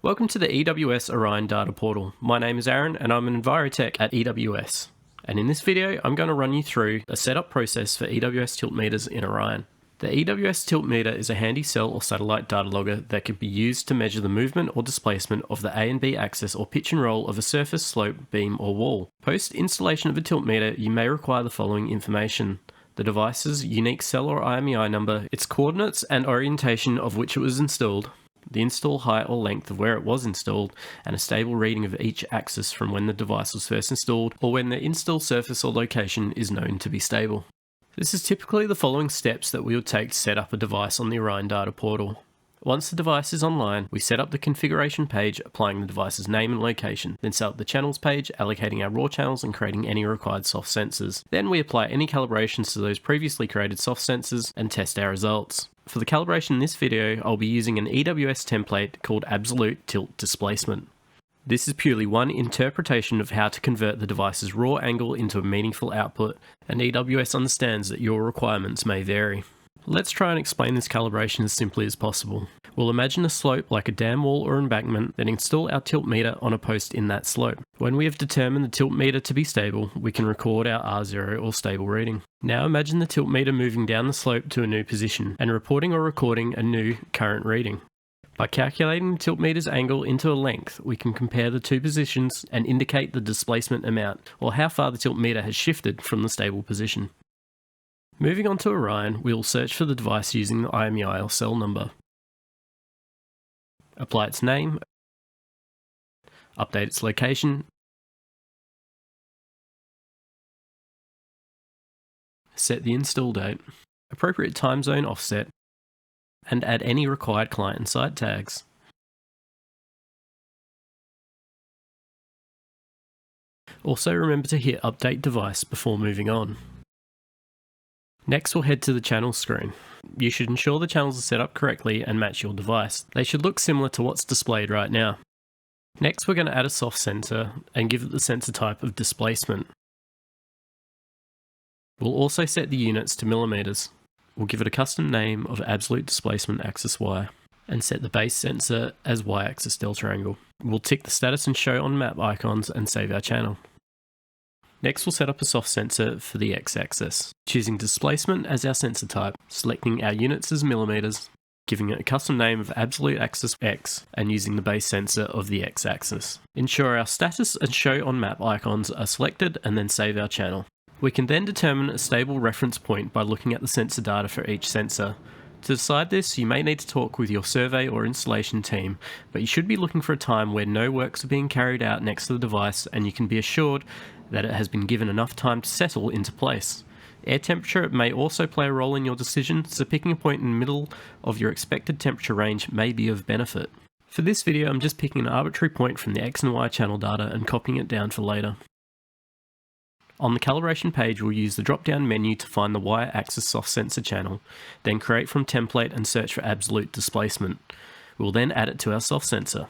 Welcome to the E.W.S Orion Data Portal. My name is Aaron and I'm an Envirotech at E.W.S. And in this video, I'm going to run you through a setup process for E.W.S tiltmeters in Orion. The E.W.S tiltmeter is a handy cell or satellite data logger that can be used to measure the movement or displacement of the A and B axis or pitch and roll of a surface, slope, beam or wall. Post installation of a tiltmeter, you may require the following information: the device's unique cell or IMEI number, its coordinates and orientation of which it was installed, the install height or length of where it was installed, and a stable reading of each axis from when the device was first installed or when the install surface or location is known to be stable. This is typically the following steps that we would take to set up a device on the Orion Data Portal. Once the device is online, we set up the configuration page applying the device's name and location, then set up the channels page, allocating our raw channels and creating any required soft sensors. Then we apply any calibrations to those previously created soft sensors and test our results. For the calibration in this video, I'll be using an E.W.S template called Absolute Tilt Displacement. This is purely one interpretation of how to convert the device's raw angle into a meaningful output, and E.W.S understands that your requirements may vary. Let's try and explain this calibration as simply as possible. We'll imagine a slope like a dam wall or embankment, then install our tiltmeter on a post in that slope. When we have determined the tiltmeter to be stable, we can record our R0 or stable reading. Now imagine the tiltmeter moving down the slope to a new position and reporting or recording a new current reading. By calculating the tiltmeter's angle into a length, we can compare the two positions and indicate the displacement amount, or how far the tiltmeter has shifted from the stable position. Moving on to Orion, we will search for the device using the IMEI or cell number. Apply its name, update its location, set the install date, appropriate time zone offset, and add any required client and site tags. Also remember to hit Update Device before moving on. Next, we'll head to the channel screen. You should ensure the channels are set up correctly and match your device. They should look similar to what's displayed right now. Next, we're going to add a soft sensor and give it the sensor type of displacement. We'll also set the units to millimeters. We'll give it a custom name of absolute displacement axis Y and set the base sensor as Y-axis delta angle. We'll tick the status and show on map icons and save our channel. Next, we'll set up a soft sensor for the X-axis, choosing displacement as our sensor type, selecting our units as millimeters, giving it a custom name of absolute axis X, and using the base sensor of the X-axis. Ensure our status and show on map icons are selected and then save our channel. We can then determine a stable reference point by looking at the sensor data for each sensor. To decide this, you may need to talk with your survey or installation team, but you should be looking for a time where no works are being carried out next to the device and you can be assured that it has been given enough time to settle into place. Air temperature may also play a role in your decision, so picking a point in the middle of your expected temperature range may be of benefit. For this video, I'm just picking an arbitrary point from the X and Y channel data and copying it down for later. On the calibration page, we'll use the drop-down menu to find the Y-axis soft sensor channel, then create from template and search for absolute displacement. We'll then add it to our soft sensor.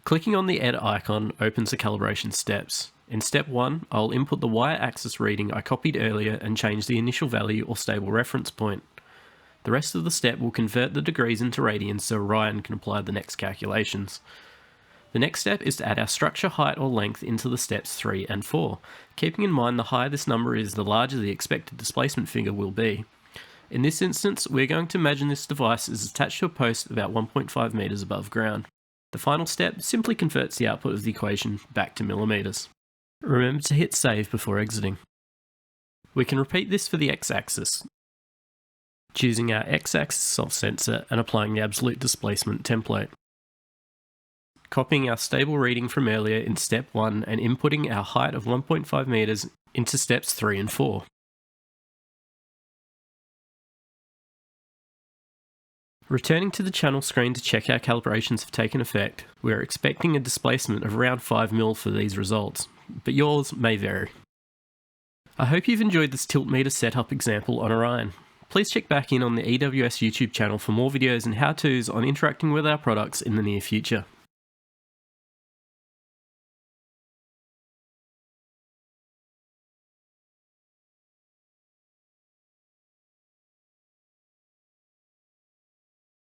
Clicking on the edit icon opens the calibration steps. In step 1, I'll input the Y-axis reading I copied earlier and change the initial value or stable reference point. The rest of the step will convert the degrees into radians so Orion can apply the next calculations. The next step is to add our structure height or length into the steps 3 and 4, keeping in mind the higher this number is, the larger the expected displacement figure will be. In this instance, we're going to imagine this device is attached to a post about 1.5 meters above ground. The final step simply converts the output of the equation back to millimeters. Remember to hit save before exiting. We can repeat this for the X-axis, choosing our X-axis soft sensor and applying the absolute displacement template. Copying our stable reading from earlier in step 1 and inputting our height of 1.5 meters into steps 3 and 4. Returning to the channel screen to check our calibrations have taken effect, we are expecting a displacement of around 5 mil for these results, but yours may vary. I hope you've enjoyed this tiltmeter setup example on Orion. Please check back in on the E.W.S YouTube channel for more videos and how-tos on interacting with our products in the near future.